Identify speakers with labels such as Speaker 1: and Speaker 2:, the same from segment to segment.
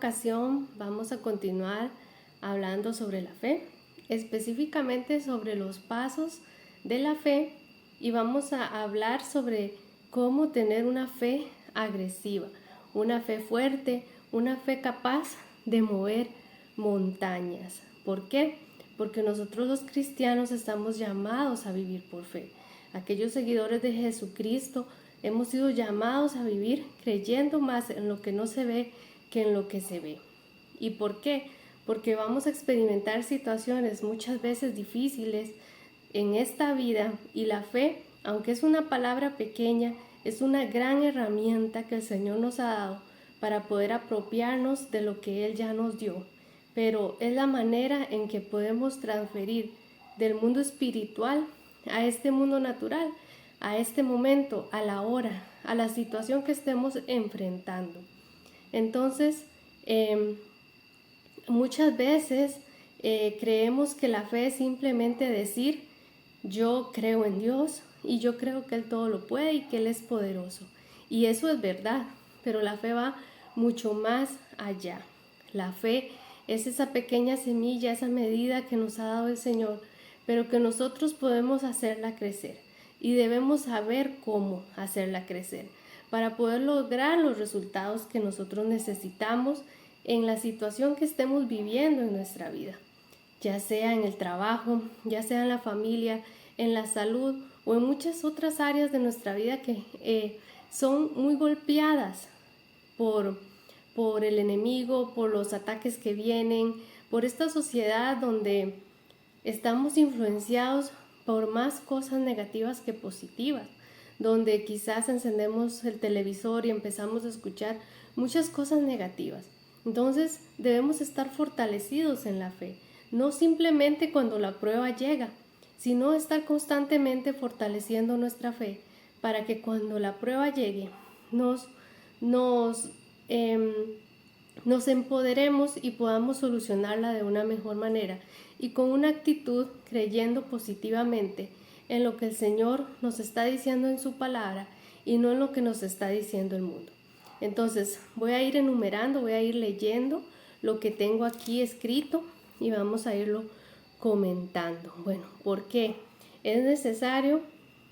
Speaker 1: ocasión vamos a continuar hablando sobre la fe, específicamente sobre los pasos de la fe, y vamos a hablar sobre cómo tener una fe agresiva, una fe fuerte, una fe capaz de mover montañas. ¿Por qué? Porque nosotros los cristianos estamos llamados a vivir por fe. Aquellos seguidores de Jesucristo hemos sido llamados a vivir creyendo más en lo que no se ve que en lo que se ve. ¿Y por qué? Porque vamos a experimentar situaciones muchas veces difíciles en esta vida, y la fe, aunque es una palabra pequeña, es una gran herramienta que el Señor nos ha dado para poder apropiarnos de lo que Él ya nos dio. Pero es la manera en que podemos transferir del mundo espiritual a este mundo natural, a este momento, a la hora, a la situación que estemos enfrentando. Entonces, muchas veces creemos que la fe es simplemente decir: yo creo en Dios y yo creo que Él todo lo puede y que Él es poderoso. Y eso es verdad, pero la fe va mucho más allá. La fe es esa pequeña semilla, esa medida que nos ha dado el Señor, pero que nosotros podemos hacerla crecer. Y debemos saber cómo hacerla crecer para poder lograr los resultados que nosotros necesitamos en la situación que estemos viviendo en nuestra vida, ya sea en el trabajo, ya sea en la familia, en la salud o en muchas otras áreas de nuestra vida que son muy golpeadas por el enemigo, por los ataques que vienen, por esta sociedad donde estamos influenciados por más cosas negativas que positivas, donde quizás encendemos el televisor y empezamos a escuchar muchas cosas negativas. Entonces debemos estar fortalecidos en la fe, no simplemente cuando la prueba llega, sino estar constantemente fortaleciendo nuestra fe para que cuando la prueba llegue nos empoderemos y podamos solucionarla de una mejor manera y con una actitud creyendo positivamente en lo que el Señor nos está diciendo en su palabra y no en lo que nos está diciendo el mundo. Entonces voy a ir enumerando, voy a ir leyendo lo que tengo aquí escrito y vamos a irlo comentando. Bueno, ¿por qué? Es necesario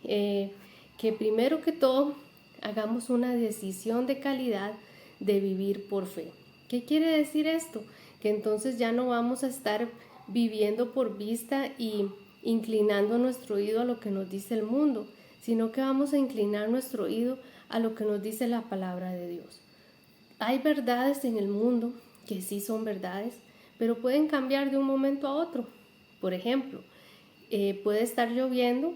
Speaker 1: que primero que todo hagamos una decisión de calidad de vivir por fe. ¿Qué quiere decir esto? Que entonces ya no vamos a estar viviendo por vista y inclinando nuestro oído a lo que nos dice el mundo, sino que vamos a inclinar nuestro oído a lo que nos dice la palabra de Dios. Hay verdades en el mundo que sí son verdades, pero pueden cambiar de un momento a otro. Por ejemplo, puede estar lloviendo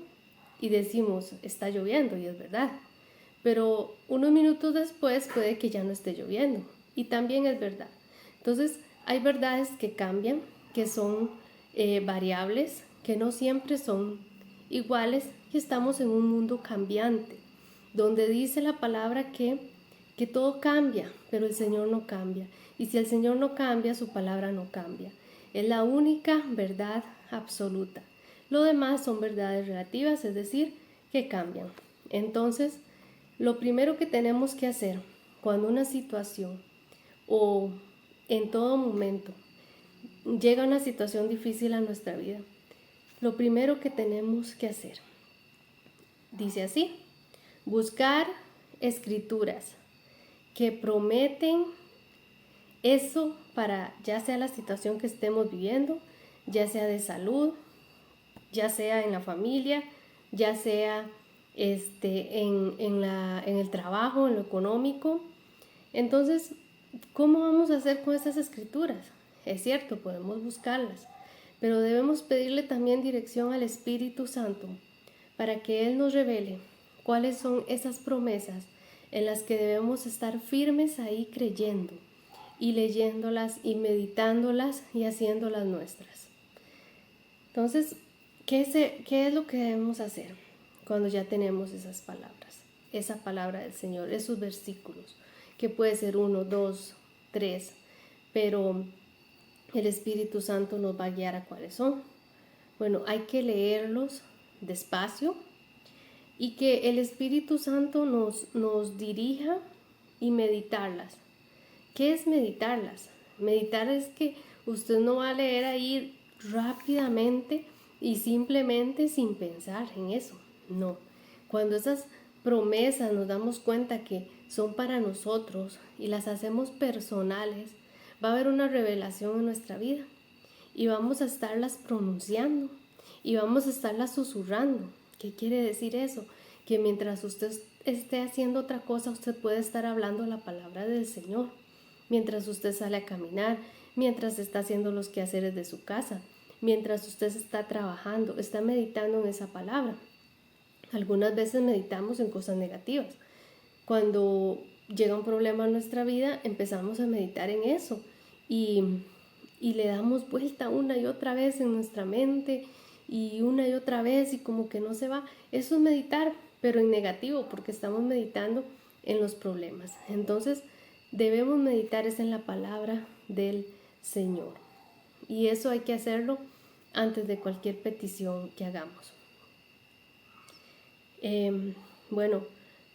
Speaker 1: y decimos: está lloviendo, y es verdad. Pero unos minutos después puede que ya no esté lloviendo, y también es verdad. Entonces hay verdades que cambian, que son variables, que no siempre son iguales, y estamos en un mundo cambiante, donde dice la palabra que todo cambia, pero el Señor no cambia. Y si el Señor no cambia, su palabra no cambia. Es la única verdad absoluta. Lo demás son verdades relativas, es decir, que cambian. Entonces, lo primero que tenemos que hacer cuando una situación o en todo momento llega una situación difícil a nuestra vida, lo primero que tenemos que hacer, dice así: buscar escrituras que prometen eso para ya sea la situación que estemos viviendo, ya sea de salud, ya sea en la familia, ya sea en el trabajo, en lo económico. Entonces, ¿cómo vamos a hacer con estas escrituras? Es cierto, podemos buscarlas, pero debemos pedirle también dirección al Espíritu Santo para que Él nos revele cuáles son esas promesas en las que debemos estar firmes ahí creyendo y leyéndolas y meditándolas y haciéndolas nuestras. Entonces, ¿qué es lo que debemos hacer cuando ya tenemos esas palabras? Esa palabra del Señor, esos versículos, que puede ser 1, 2, 3, pero el Espíritu Santo nos va a guiar a cuáles son. Bueno, hay que leerlos despacio y que el Espíritu Santo nos dirija y meditarlas. ¿Qué es meditarlas? Meditar es que usted no va a leer ahí rápidamente y simplemente sin pensar en eso. No. Cuando esas promesas nos damos cuenta que son para nosotros y las hacemos personales, va a haber una revelación en nuestra vida y vamos a estarlas pronunciando y vamos a estarlas susurrando. ¿Qué quiere decir eso? Que mientras usted esté haciendo otra cosa, usted puede estar hablando la palabra del Señor. Mientras usted sale a caminar, mientras está haciendo los quehaceres de su casa, mientras usted está trabajando, está meditando en esa palabra. Algunas veces meditamos en cosas negativas. Cuando llega un problema en nuestra vida, empezamos a meditar en eso y le damos vuelta una y otra vez en nuestra mente y una y otra vez y como que no se va. Eso es meditar, pero en negativo, porque estamos meditando en los problemas. Entonces, debemos meditar es en la palabra del Señor. Y eso hay que hacerlo antes de cualquier petición que hagamos. Bueno,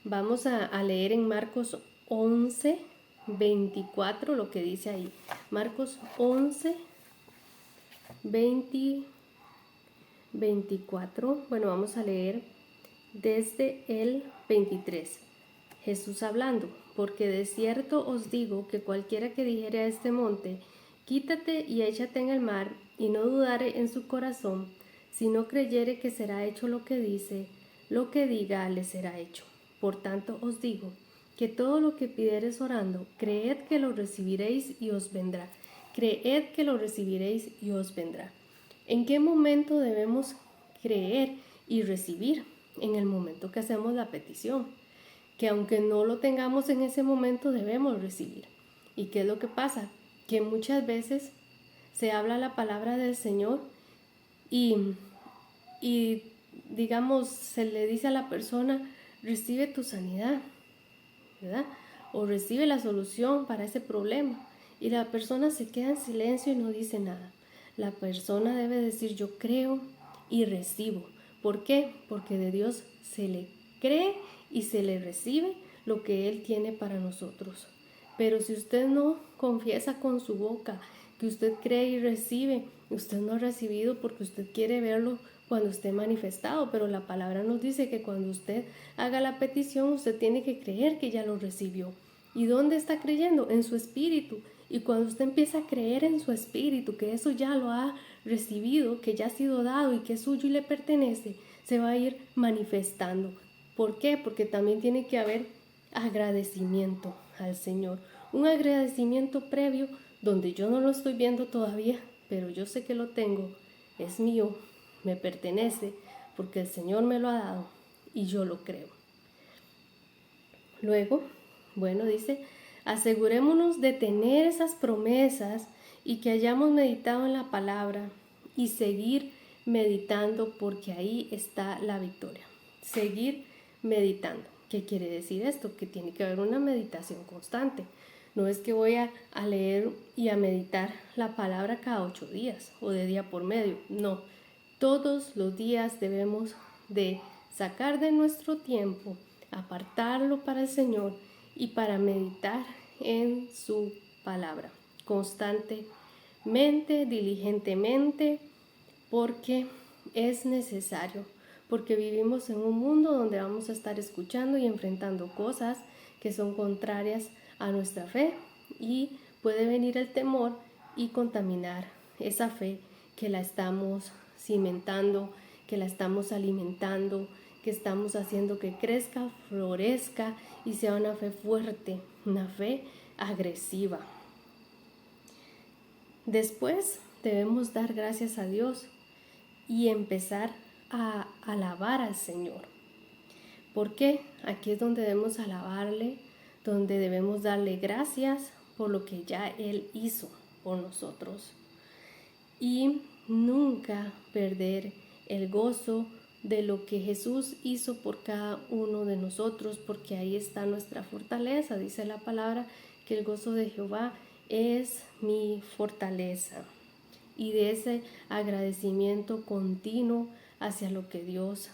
Speaker 1: vamos a leer en Marcos 11, 24 lo que dice ahí. Marcos 11, 24. Bueno, vamos a leer desde el 23. Jesús hablando, porque de cierto os digo que cualquiera que dijere a este monte, quítate y échate en el mar, y no dudare en su corazón, sino creyere que será hecho lo que dice, lo que diga le será hecho. Por tanto os digo, que todo lo que pidiereis orando, creed que lo recibiréis y os vendrá. Creed que lo recibiréis y os vendrá. ¿En qué momento debemos creer y recibir? En el momento que hacemos la petición, que aunque no lo tengamos en ese momento debemos recibir. ¿Y qué es lo que pasa? Que muchas veces se habla la palabra del Señor y digamos se le dice a la persona, recibe tu sanidad, ¿verdad? O recibe la solución para ese problema, y la persona se queda en silencio y no dice nada. La persona debe decir, yo creo y recibo. ¿Por qué? Porque de Dios se le cree y se le recibe lo que Él tiene para nosotros. Pero si usted no confiesa con su boca que usted cree y recibe, usted no ha recibido porque usted quiere verlo cuando esté manifestado, pero la palabra nos dice que cuando usted haga la petición, usted tiene que creer que ya lo recibió. ¿Y dónde está creyendo? En su espíritu. Y cuando usted empieza a creer en su espíritu, que eso ya lo ha recibido, que ya ha sido dado y que es suyo y le pertenece, se va a ir manifestando. ¿Por qué? Porque también tiene que haber agradecimiento al Señor. Un agradecimiento previo donde yo no lo estoy viendo todavía, pero yo sé que lo tengo, es mío, me pertenece, porque el Señor me lo ha dado y yo lo creo. Luego, bueno, dice, asegurémonos de tener esas promesas y que hayamos meditado en la palabra y seguir meditando, porque ahí está la victoria. Seguir meditando. ¿Qué quiere decir esto? Que tiene que haber una meditación constante. No es que voy a leer y a meditar la palabra cada 8 días o de día por medio. No, todos los días debemos de sacar de nuestro tiempo, apartarlo para el Señor y para meditar en su palabra constantemente, diligentemente, porque es necesario, porque vivimos en un mundo donde vamos a estar escuchando y enfrentando cosas que son contrarias a nuestra fe, y puede venir el temor y contaminar esa fe que la estamos cimentando, que la estamos alimentando, que estamos haciendo que crezca, florezca y sea una fe fuerte, una fe agresiva. Después debemos dar gracias a Dios y empezar a alabar al Señor. ¿Por qué? Aquí es donde debemos alabarle, donde debemos darle gracias por lo que ya Él hizo por nosotros. Y nunca perder el gozo de lo que Jesús hizo por cada uno de nosotros, porque ahí está nuestra fortaleza. Dice la palabra que el gozo de Jehová es mi fortaleza. Y de ese agradecimiento continuo hacia lo que Dios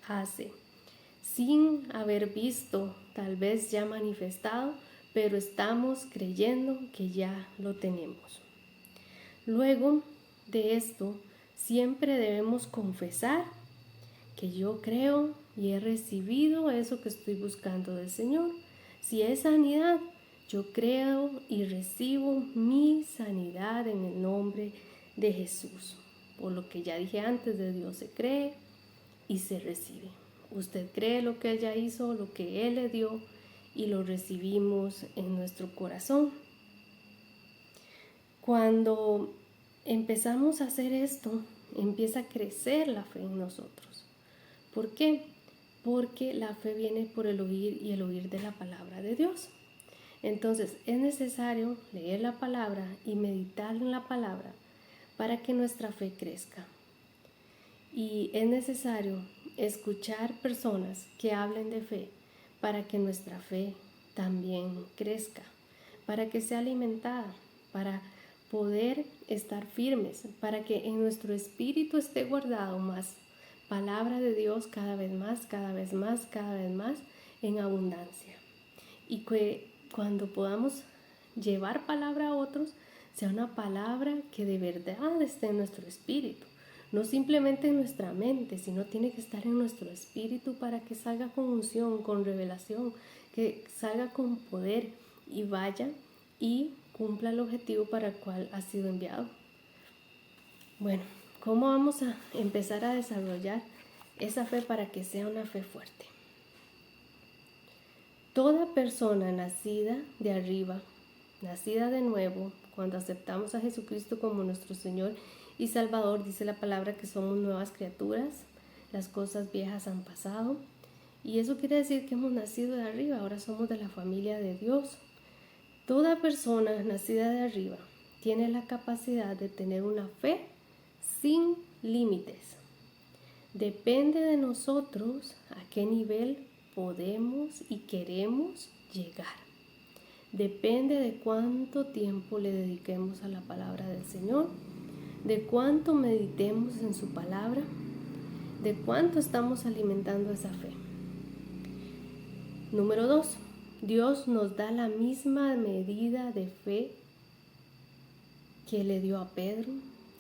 Speaker 1: hace, sin haber visto, tal vez ya manifestado, pero estamos creyendo que ya lo tenemos. Luego de esto, siempre debemos confesar que yo creo y he recibido eso que estoy buscando del Señor. Si es sanidad, yo creo y recibo mi sanidad en el nombre de Jesús. Por lo que ya dije antes, de Dios se cree y se recibe. Usted cree lo que ella hizo, lo que Él le dio, y lo recibimos en nuestro corazón. Cuando empezamos a hacer esto, empieza a crecer la fe en nosotros. ¿Por qué? Porque la fe viene por el oír y el oír de la palabra de Dios. Entonces es necesario leer la palabra y meditar en la palabra para que nuestra fe crezca. Y es necesario escuchar personas que hablen de fe para que nuestra fe también crezca, para que sea alimentada, para poder estar firmes, para que en nuestro espíritu esté guardado más palabra de Dios cada vez más, cada vez más, cada vez más en abundancia. Y que cuando podamos llevar palabra a otros, sea una palabra que de verdad esté en nuestro espíritu. No simplemente en nuestra mente, sino tiene que estar en nuestro espíritu para que salga con unción, con revelación, que salga con poder y vaya y cumpla el objetivo para el cual ha sido enviado. Bueno, ¿cómo vamos a empezar a desarrollar esa fe para que sea una fe fuerte? Toda persona nacida de arriba, nacida de nuevo, cuando aceptamos a Jesucristo como nuestro Señor y Salvador, dice la palabra que somos nuevas criaturas, las cosas viejas han pasado, y eso quiere decir que hemos nacido de arriba, ahora somos de la familia de Dios. Toda persona nacida de arriba tiene la capacidad de tener una fe sin límites. Depende de nosotros a qué nivel podemos y queremos llegar. Depende de cuánto tiempo le dediquemos a la palabra del Señor, de cuánto meditemos en su palabra, de cuánto estamos alimentando esa fe. Número 2. Dios nos da la misma medida de fe que le dio a Pedro,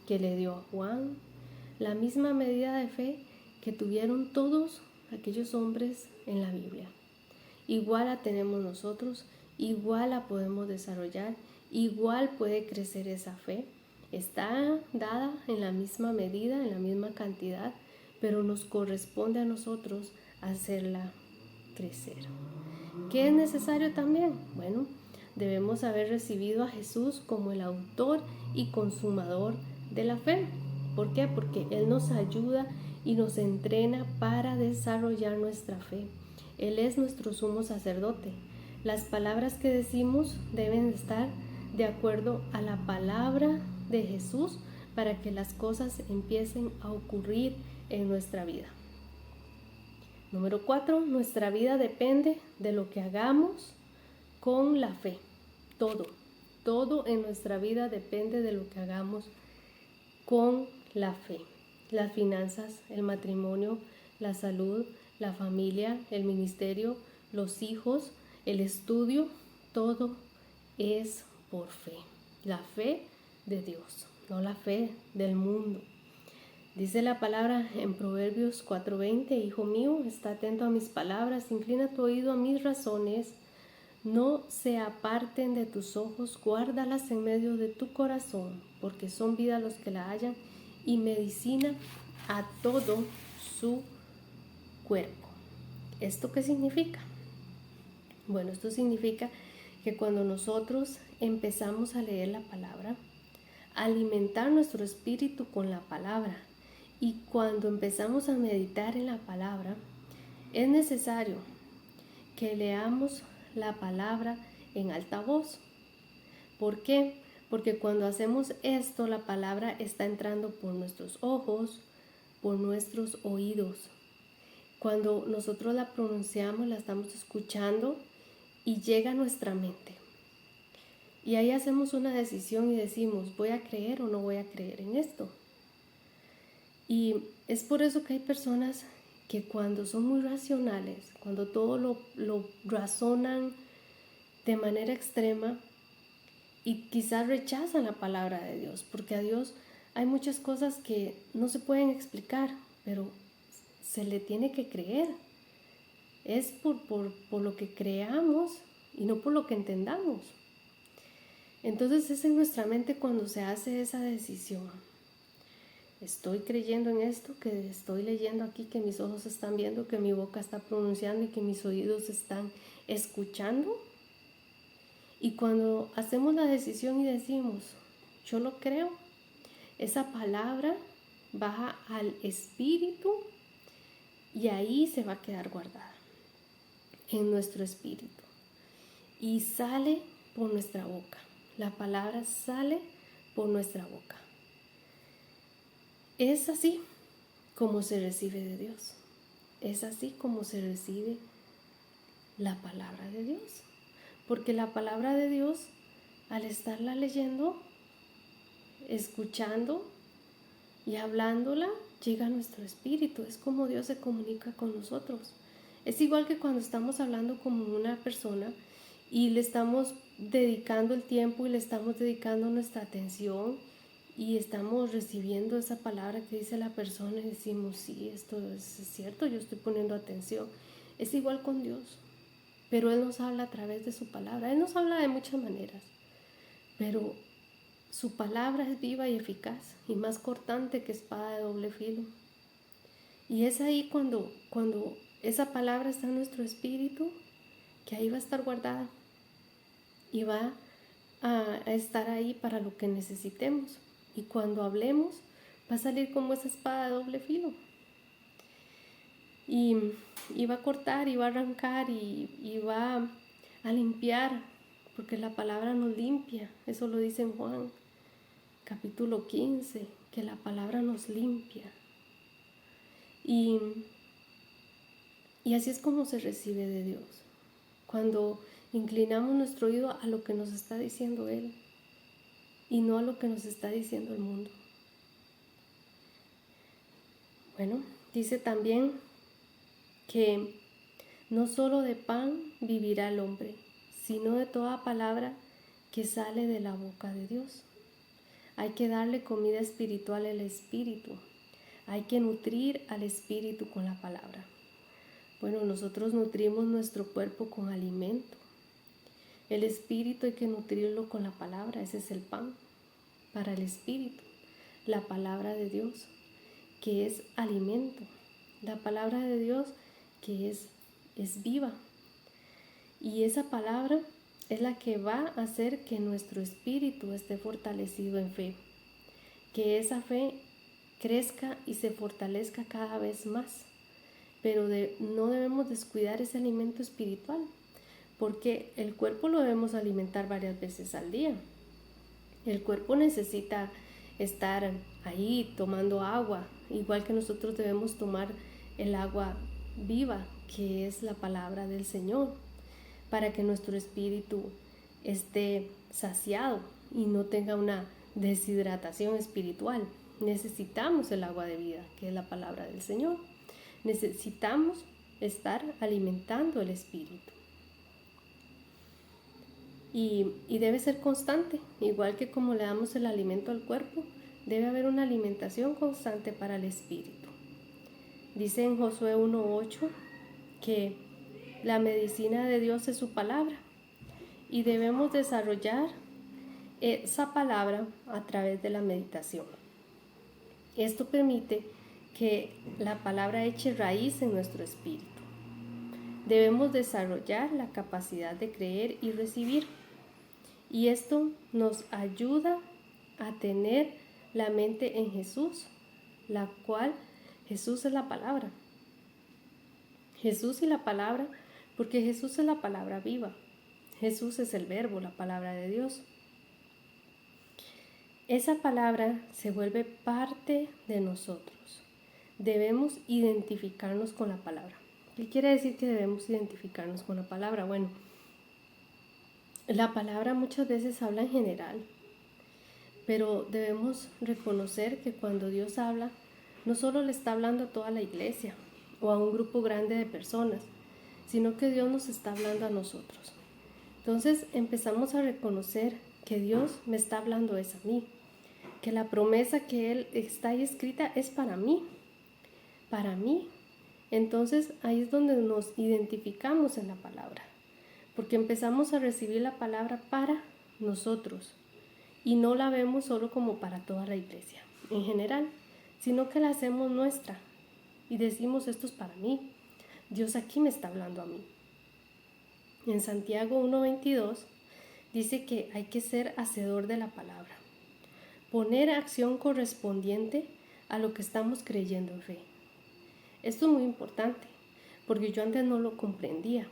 Speaker 1: que le dio a Juan, la misma medida de fe que tuvieron todos aquellos hombres en la Biblia. Igual la tenemos nosotros, igual la podemos desarrollar, igual puede crecer esa fe. Está dada en la misma medida, en la misma cantidad, pero nos corresponde a nosotros hacerla crecer. ¿Qué es necesario también? Bueno, debemos haber recibido a Jesús como el autor y consumador de la fe. ¿Por qué? Porque Él nos ayuda y nos entrena para desarrollar nuestra fe. Él es nuestro sumo sacerdote. Las palabras que decimos deben estar de acuerdo a la palabra de Jesús para que las cosas empiecen a ocurrir en nuestra vida. Número 4, nuestra vida depende de lo que hagamos con la fe. Todo en nuestra vida depende de lo que hagamos con la fe. Las finanzas, el matrimonio, la salud, la familia, el ministerio, los hijos, el estudio, todo es por fe. La fe de Dios, no la fe del mundo. Dice la palabra en Proverbios 4:20, Hijo mío, está atento a mis palabras, inclina tu oído a mis razones, no se aparten de tus ojos, guárdalas en medio de tu corazón, porque son vida los que la hallan y medicina a todo su cuerpo. ¿Esto qué significa? Bueno, esto significa que cuando nosotros empezamos a leer la palabra, alimentar nuestro espíritu con la palabra, y cuando empezamos a meditar en la palabra, es necesario que leamos la palabra en alta voz. ¿Por qué? Porque cuando hacemos esto, la palabra está entrando por nuestros ojos, por nuestros oídos. Cuando nosotros la pronunciamos, la estamos escuchando y llega a nuestra mente. Y ahí hacemos una decisión y decimos, ¿voy a creer o no voy a creer en esto? Y es por eso que hay personas que cuando son muy racionales, cuando todo lo razonan de manera extrema y quizás rechazan la palabra de Dios, porque a Dios hay muchas cosas que no se pueden explicar, pero se le tiene que creer. Es por lo que creamos y no por lo que entendamos. Entonces es en nuestra mente cuando se hace esa decisión. Estoy creyendo en esto que estoy leyendo aquí, que mis ojos están viendo, que mi boca está pronunciando y que mis oídos están escuchando. Y cuando hacemos la decisión y decimos, yo lo creo, esa palabra baja al espíritu y ahí se va a quedar guardada en nuestro espíritu y sale por nuestra boca. La palabra sale por nuestra boca. Es así como se recibe de Dios. Es así como se recibe la palabra de Dios. Porque la palabra de Dios, al estarla leyendo, escuchando y hablándola, llega a nuestro espíritu. Es como Dios se comunica con nosotros. Es igual que cuando estamos hablando con una persona y le estamos dedicando el tiempo y le estamos dedicando nuestra atención y estamos recibiendo esa palabra que dice la persona y decimos, sí, esto es cierto, yo estoy poniendo atención. Es igual con Dios, pero Él nos habla a través de su palabra. Él nos habla de muchas maneras, pero su palabra es viva y eficaz y más cortante que espada de doble filo. Y es ahí cuando esa palabra está en nuestro espíritu, que ahí va a estar guardada y va a estar ahí para lo que necesitemos. Y cuando hablemos, va a salir como esa espada de doble filo. Y va a cortar y va a arrancar y va a limpiar, porque la palabra nos limpia. Eso lo dice en Juan, capítulo 15, que la palabra nos limpia. Y así es como se recibe de Dios. Cuando inclinamos nuestro oído a lo que nos está diciendo Él y no a lo que nos está diciendo el mundo. Bueno, dice también que no solo de pan vivirá el hombre, sino de toda palabra que sale de la boca de Dios. Hay que darle comida espiritual al espíritu. Hay que nutrir al espíritu con la palabra. Bueno, nosotros nutrimos nuestro cuerpo con alimento. El espíritu hay que nutrirlo con la palabra. Ese es el pan para el espíritu. La palabra de Dios, que es alimento. La palabra de Dios, que es viva. Y esa palabra es la que va a hacer que nuestro espíritu esté fortalecido en fe. Que esa fe crezca y se fortalezca cada vez más. Pero no debemos descuidar ese alimento espiritual, porque el cuerpo lo debemos alimentar varias veces al día. El cuerpo necesita estar ahí tomando agua, igual que nosotros debemos tomar el agua viva, que es la palabra del Señor, para que nuestro espíritu esté saciado y no tenga una deshidratación espiritual. Necesitamos el agua de vida, que es la palabra del Señor. Necesitamos estar alimentando el espíritu. Y debe ser constante, igual que como le damos el alimento al cuerpo, debe haber una alimentación constante para el espíritu. Dice en Josué 1:8 que la medicina de Dios es su palabra y debemos desarrollar esa palabra a través de la meditación. Esto permite que la palabra eche raíz en nuestro espíritu. Debemos desarrollar la capacidad de creer y recibir. Y esto nos ayuda a tener la mente en Jesús, la cual Jesús es la palabra. Jesús y la palabra, porque Jesús es la palabra viva. Jesús es el verbo, la palabra de Dios. Esa palabra se vuelve parte de nosotros. Debemos identificarnos con la palabra. ¿Qué quiere decir que debemos identificarnos con la palabra? Bueno, la palabra muchas veces habla en general, pero debemos reconocer que cuando Dios habla, no solo le está hablando a toda la iglesia o a un grupo grande de personas, sino que Dios nos está hablando a nosotros. Entonces empezamos a reconocer que Dios me está hablando es a mí, que la promesa que Él está ahí escrita es para mí, para mí. Entonces ahí es donde nos identificamos en la palabra, porque empezamos a recibir la palabra para nosotros y no la vemos solo como para toda la iglesia en general, sino que la hacemos nuestra y decimos esto es para mí, Dios aquí me está hablando a mí. En Santiago 1:22 dice que hay que ser hacedor de la palabra, poner acción correspondiente a lo que estamos creyendo en fe. Esto es muy importante, porque yo antes no lo comprendía.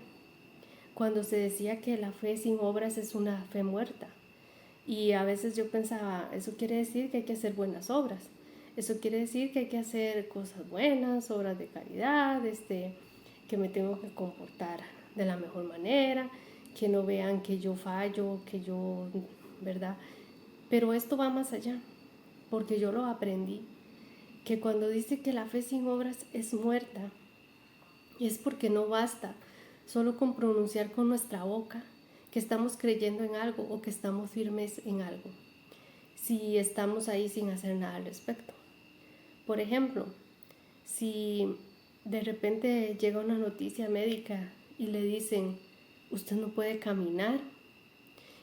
Speaker 1: Cuando se decía que la fe sin obras es una fe muerta. Y a veces yo pensaba, eso quiere decir que hay que hacer buenas obras. Eso quiere decir que hay que hacer cosas buenas, obras de caridad, que me tengo que comportar de la mejor manera, que no vean que yo fallo, que yo, ¿verdad? Pero esto va más allá, porque yo lo aprendí, que cuando dice que la fe sin obras es muerta, es porque no basta solo con pronunciar con nuestra boca que estamos creyendo en algo o que estamos firmes en algo, si estamos ahí sin hacer nada al respecto. Por ejemplo, si de repente llega una noticia médica y le dicen, usted no puede caminar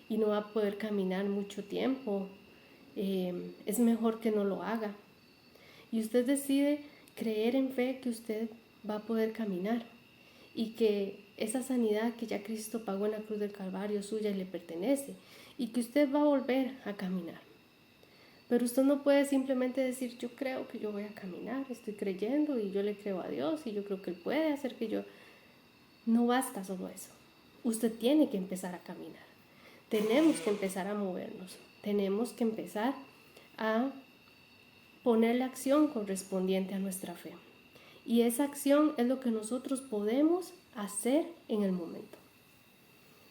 Speaker 1: y no va a poder caminar mucho tiempo, es mejor que no lo haga. Y usted decide creer en fe que usted va a poder caminar y que esa sanidad que ya Cristo pagó en la cruz del Calvario es suya y le pertenece y que usted va a volver a caminar. Pero usted no puede simplemente decir, yo creo que yo voy a caminar, estoy creyendo y yo le creo a Dios y yo creo que Él puede hacer que yo... No basta solo eso. Usted tiene que empezar a caminar. Tenemos que empezar a movernos. Tenemos que empezar a poner la acción correspondiente a nuestra fe. Y esa acción es lo que nosotros podemos hacer en el momento.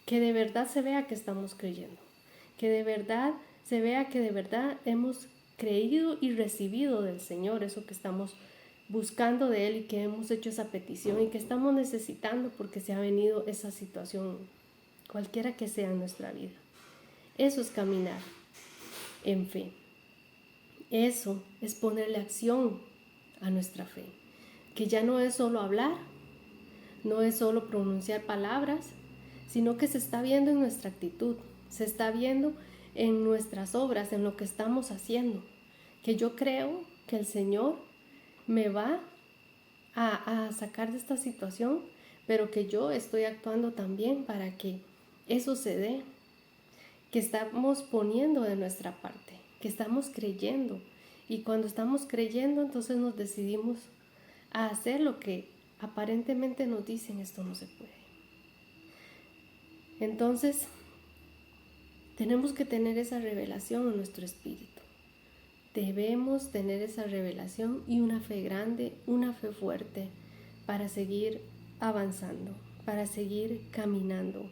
Speaker 1: Que de verdad se vea que estamos creyendo. Que de verdad se vea que de verdad hemos creído y recibido del Señor eso que estamos buscando de Él y que hemos hecho esa petición y que estamos necesitando porque se ha venido esa situación, cualquiera que sea en nuestra vida. Eso es caminar en fe. Eso es ponerle acción a nuestra fe. Que ya no es solo hablar, no es solo pronunciar palabras, sino que se está viendo en nuestra actitud, se está viendo en nuestras obras, en lo que estamos haciendo. Que yo creo que el Señor me va a sacar de esta situación, pero que yo estoy actuando también para que eso se dé, que estamos poniendo de nuestra parte, que estamos creyendo. Y cuando estamos creyendo, entonces nos decidimos a hacer lo que aparentemente nos dicen, esto no se puede. Entonces, tenemos que tener esa revelación en nuestro espíritu. Debemos tener esa revelación y una fe grande, una fe fuerte para seguir avanzando, para seguir caminando.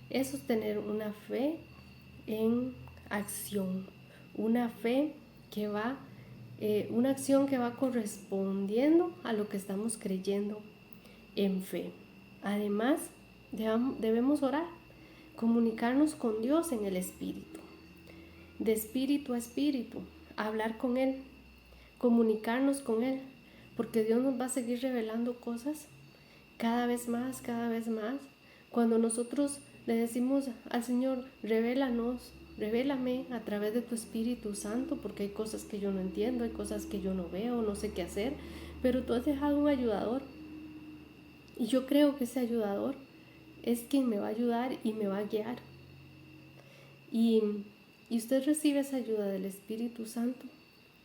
Speaker 1: Eso es tener una fe en acción, una fe que va, una acción que va correspondiendo a lo que estamos creyendo en fe. Además, debemos orar, comunicarnos con Dios en el espíritu, de espíritu a espíritu, hablar con Él, comunicarnos con Él, porque Dios nos va a seguir revelando cosas cada vez más, cuando nosotros le decimos al Señor, revélame a través de tu Espíritu Santo, porque hay cosas que yo no entiendo, hay cosas que yo no veo, no sé qué hacer, pero tú has dejado un ayudador, y yo creo que ese ayudador es quien me va a ayudar y me va a guiar. Y usted recibe esa ayuda del Espíritu Santo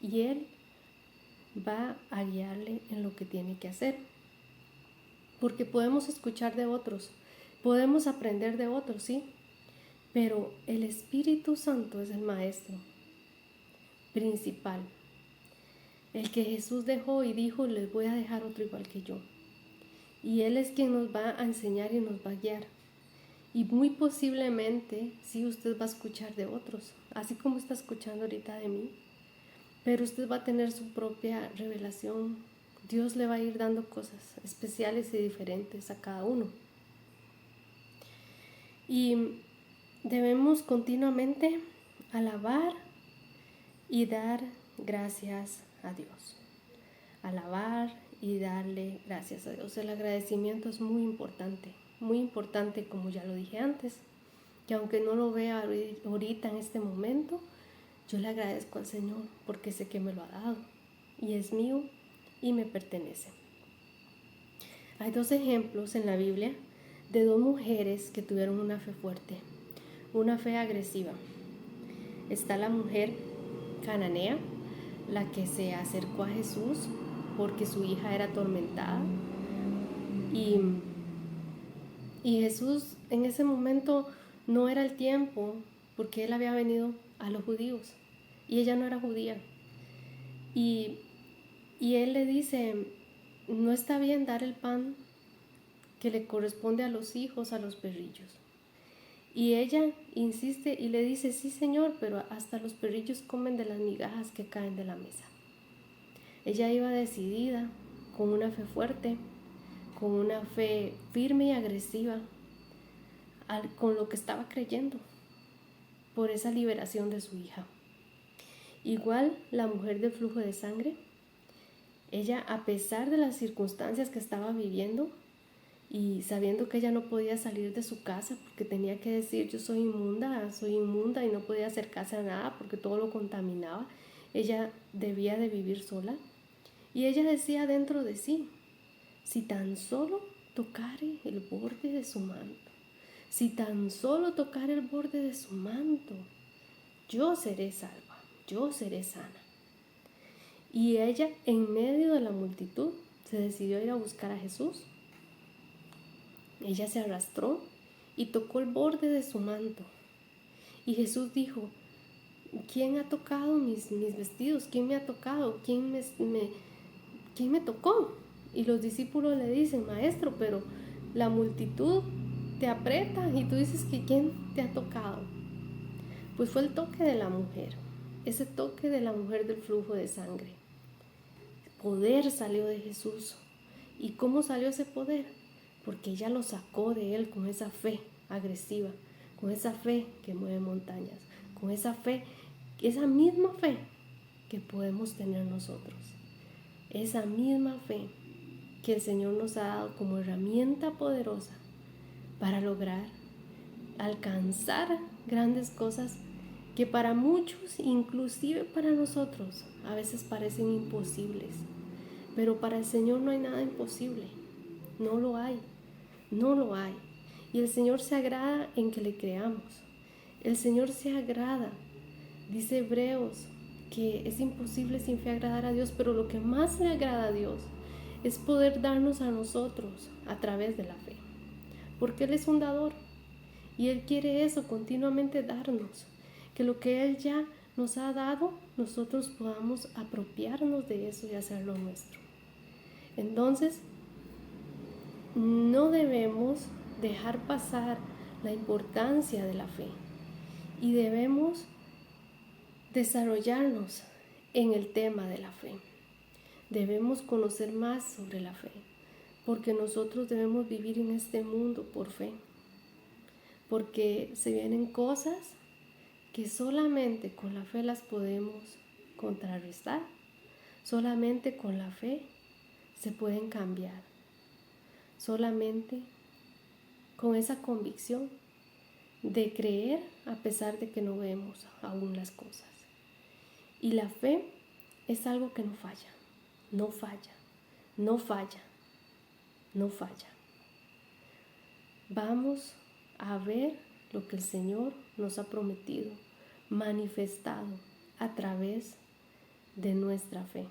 Speaker 1: y Él va a guiarle en lo que tiene que hacer. Porque podemos escuchar de otros, podemos aprender de otros, sí, pero el Espíritu Santo es el maestro principal, el que Jesús dejó y dijo, les voy a dejar otro igual que yo. Y Él es quien nos va a enseñar y nos va a guiar. Y muy posiblemente, sí, usted va a escuchar de otros, así como está escuchando ahorita de mí, pero usted va a tener su propia revelación. Dios le va a ir dando cosas especiales y diferentes a cada uno. Y debemos continuamente alabar y dar gracias a Dios. Alabar y darle gracias a Dios. El agradecimiento es muy importante como ya lo dije antes, que aunque no lo vea ahorita en este momento, yo le agradezco al Señor porque sé que me lo ha dado y es mío y me pertenece. Hay 2 ejemplos en la Biblia de 2 mujeres que tuvieron una fe fuerte, una fe agresiva. Está la mujer cananea, la que se acercó a Jesús porque su hija era atormentada. Y Jesús en ese momento no era el tiempo porque él había venido a los judíos y ella no era judía. Y él le dice, no está bien dar el pan que le corresponde a los hijos, a los perrillos. Y ella insiste y le dice, sí Señor, pero hasta los perrillos comen de las migajas que caen de la mesa. Ella iba decidida, con una fe fuerte, con una fe firme y agresiva, con lo que estaba creyendo, por esa liberación de su hija. Igual la mujer del flujo de sangre, ella a pesar de las circunstancias que estaba viviendo y sabiendo que ella no podía salir de su casa porque tenía que decir yo soy inmunda y no podía acercarse a nada porque todo lo contaminaba, ella debía de vivir sola y ella decía dentro de sí, si tan solo tocare el borde de su manto, si tan solo tocare el borde de su manto, yo seré salva, yo seré sana. Y ella, en medio de la multitud, se decidió ir a buscar a Jesús. Ella se arrastró y tocó el borde de su manto. Y Jesús dijo, ¿quién ha tocado mis vestidos? ¿Quién me ha tocado? ¿Quién me tocó? Y los discípulos le dicen, maestro, pero la multitud te aprieta y tú dices que ¿quién te ha tocado? Pues fue el toque de la mujer, ese toque de la mujer del flujo de sangre. Poder salió de Jesús. ¿Y cómo salió ese poder? Porque ella lo sacó de él con esa fe agresiva, con esa fe que mueve montañas, con esa fe, esa misma fe que podemos tener nosotros. Esa misma fe que el Señor nos ha dado como herramienta poderosa para lograr alcanzar grandes cosas que para muchos, inclusive para nosotros, a veces parecen imposibles. Pero para el Señor no hay nada imposible. No lo hay. No lo hay. Y el Señor se agrada en que le creamos. El Señor se agrada. Dice Hebreos que es imposible sin fe agradar a Dios, pero lo que más le agrada a Dios es poder darnos a nosotros a través de la fe. Porque Él es un dador. Y Él quiere eso, continuamente darnos. Que lo que Él ya nos ha dado, nosotros podamos apropiarnos de eso y hacerlo nuestro. Entonces, no debemos dejar pasar la importancia de la fe. Y debemos desarrollarnos en el tema de la fe. Debemos conocer más sobre la fe. Porque nosotros debemos vivir en este mundo por fe. Porque se vienen cosas que solamente con la fe las podemos contrarrestar. Solamente con la fe se pueden cambiar. Solamente con esa convicción de creer a pesar de que no vemos aún las cosas. Y la fe es algo que no falla, no falla, no falla, no falla. Vamos a ver lo que el Señor nos ha prometido, manifestado a través de nuestra fe.